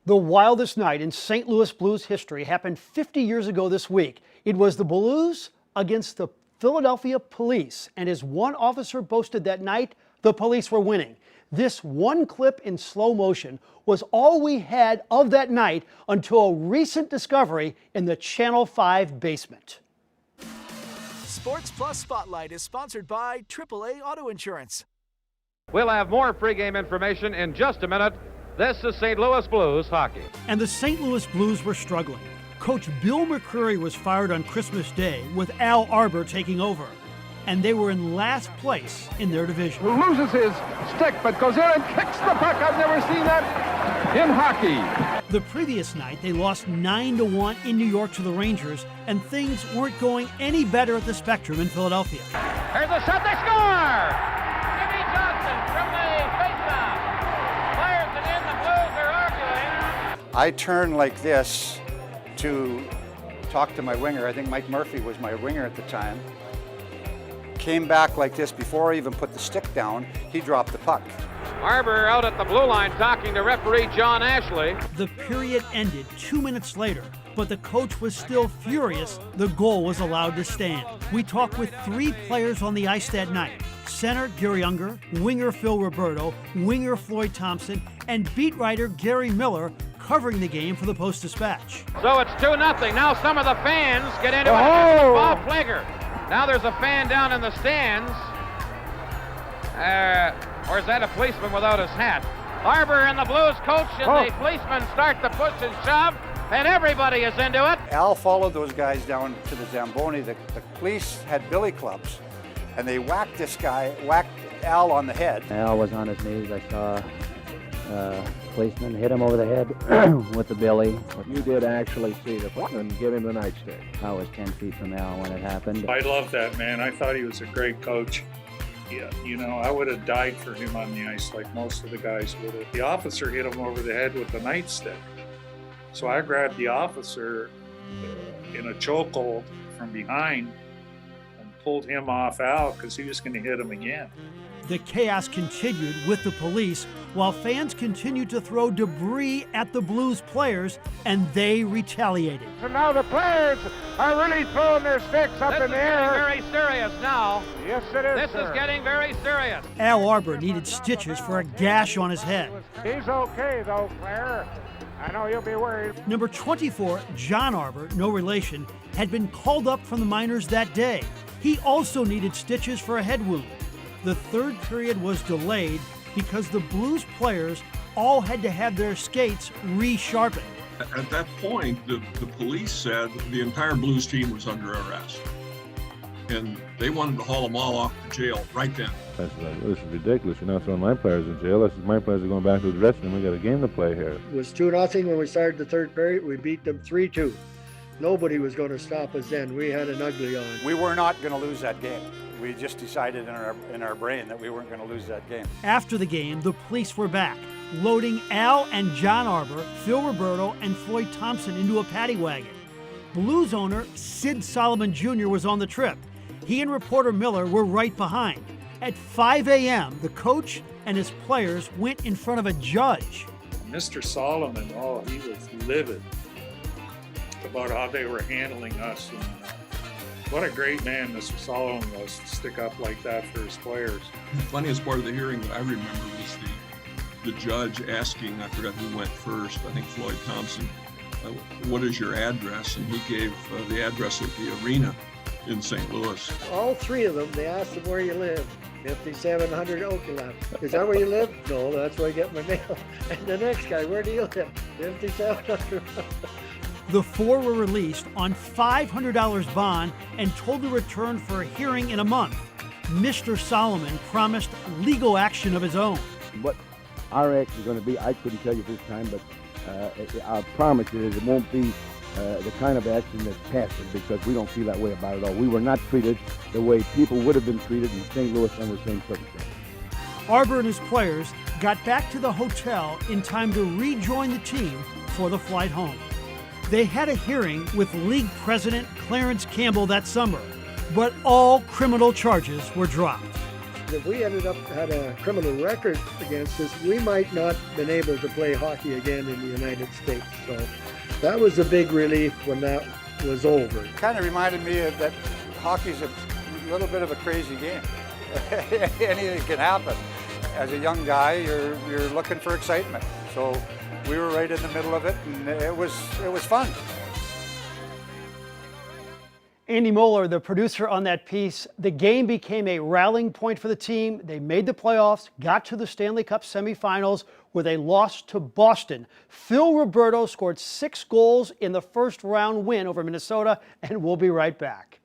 The wildest night in St. Louis Blues history happened 50 years ago this week. It was the Blues against the Philadelphia Police, and as one officer boasted that night, the police were winning. This one clip in slow motion was all we had of that night until a recent discovery in the Channel 5 basement. Sports Plus Spotlight is sponsored by AAA Auto Insurance. We'll have more pregame information in just a minute. This is St. Louis Blues hockey. And the St. Louis Blues were struggling. Coach Bill McCreary was fired on Christmas Day with Al Arbor taking over. And they were in last place in their division. Who loses his stick but goes in and kicks the puck. I've never seen that in hockey. The previous night, they lost 9-1 in New York to the Rangers, and things weren't going any better at the Spectrum in Philadelphia. Here's the shot, they score! Jimmy Johnson from the faceoff. Fires it in, the Blues are arguing. I turned like this to talk to my winger. I think Mike Murphy was my winger at the time. Came back like this before I even put the stick down. He dropped the puck. Arbor out at the blue line talking to referee John Ashley. The period ended 2 minutes later, but the coach was still furious the goal was allowed to stand. We talked with 3 players on the ice that night: center Gary Unger, winger Phil Roberto, winger Floyd Thompson, and beat writer Gary Miller, covering the game for the Post-Dispatch. So it's 2-0. Now some of the fans get into it. Bob Flager. Now there's a fan down in the stands. Or is that a policeman without his hat? Arbor and the Blues coach and the policeman start to push and shove, and everybody is into it. Al followed those guys down to the Zamboni. The police had billy clubs, and they whacked Al on the head. Al was on his knees. I saw policeman hit him over the head with the billy. You did actually see the footman give him the nightstick. I was 10 feet from Al when it happened. I love that man. I thought he was a great coach. Yeah, you know, I would have died for him on the ice like most of the guys would have. The officer hit him over the head with the nightstick. So I grabbed the officer in a chokehold from behind and pulled him off Al because he was going to hit him again. The chaos continued with the police while fans continued to throw debris at the Blues players, and they retaliated. So now the players are really throwing their sticks up in the air. This is getting very serious now. Yes, it is. This is getting very serious. Al Arbor needed stitches for a gash on his head. He's okay, though, player. I know you'll be worried. Number 24, John Arbor, no relation, had been called up from the minors that day. He also needed stitches for a head wound. The third period was delayed because the Blues players all had to have their skates resharpened. At that point, the police said the entire Blues team was under arrest. And they wanted to haul them all off to jail right then. This is ridiculous. You're not throwing my players in jail. This is my players are going back to the dressing room. We got a game to play here. It was 2-0 when we started the third period. We beat them 3-2. Nobody was going to stop us then. We had an ugly on. We were not going to lose that game. We just decided in our brain that we weren't going to lose that game. After the game, the police were back, loading Al and John Arbor, Phil Roberto, and Floyd Thompson into a paddy wagon. Blues owner Sid Solomon Jr. was on the trip. He and reporter Miller were right behind. At 5 a.m., the coach and his players went in front of a judge. Mr. Solomon, he was livid about how they were handling us. And what a great man Mr. Solomon was to stick up like that for his players. The funniest part of the hearing that I remember was the judge asking, I forgot who went first, I think Floyd Thompson, what is your address? And he gave the address of the arena in St. Louis. All 3 of them, they asked them where you live. 5700 Oakland. Is that where you live? No, that's where I get my mail. And the next guy, where do you live? 5700. The 4 were released on $500 bond and told to return for a hearing in a month. Mr. Solomon promised legal action of his own. What our action is going to be, I couldn't tell you this time, but I promise you it won't be the kind of action that's passive, because we don't feel that way about it all. We were not treated the way people would have been treated in St. Louis under the same circumstances. Arbor and his players got back to the hotel in time to rejoin the team for the flight home. They had a hearing with league president Clarence Campbell that summer, but all criminal charges were dropped. if we ended up had a criminal record against us, we might not been able to play hockey again in the United States. So that was a big relief when that was over. Kind of reminded me of that hockey's a little bit of a crazy game. Anything can happen. As a young guy, you're looking for excitement. So we were right in the middle of it, and it was fun. Andy Moeller, the producer on that piece, the game became a rallying point for the team. They made the playoffs, got to the Stanley Cup semifinals where they lost to Boston. Phil Roberto scored 6 goals in the first round win over Minnesota, and we'll be right back.